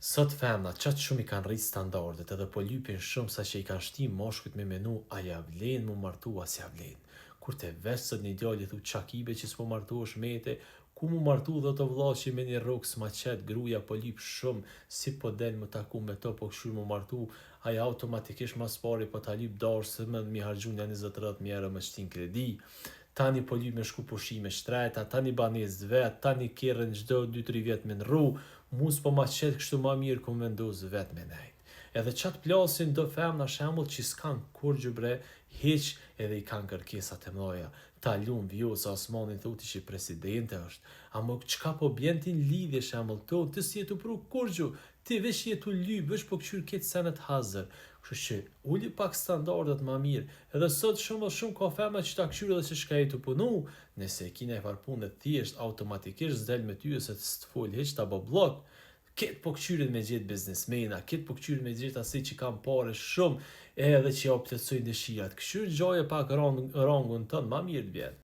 Sot femna qatë shumë i kanë rritë standardet edhe po lypin shumë sa që i kanë shti moshkut me menu a ja vlen mu martu a s'ja vlen. Kur te vesh sot një djalli thu qakibe që s'po martu është mete, ku mu martu dhe të vlaqi me një rokë s'ma qet gruja po lyp shumë, si po del më taku me to po këshur mu martu, aja automatikisht mas pari po ta lyp darë se më mi hargjun një 20-30 mjera më shtin kredi. Tani po lyp me shku pushime shtreta, tani banes vet, tani kerën gjdo 2-3 vjet me nru, mu s'po ma qetë kështu ma mirë ku vendos vet me nejt. Edhe qatë plasin do femna shembull që s'kan kur gjubre, hiq edhe i kanë kërkesat e mdoja. Ta lum Vjosa Osmanin thuti që presidente është, ama qka po bjen ti në lidhje shembull to, ti s'jetu pru kur gju, ti vesh jetu lyp, vesh po këqyr ketë senet hazër. Kështu që uli pak standardet ma mirë, edhe sot shumë ka femna që ta këqyr edhe që shka jetu punu, nëse e kina e farpunë thjesht automatikisht zdel me ty se t'fol hiq ta bo blok. Ketë po këqyrin me gjithë biznesmena, ketë po këqyrin me gjithë asi që kam pare shumë edhe që ja optetsojnë dëshirat. Këshyr gjoje pak rangun tënë, ma mirë t'vjetë.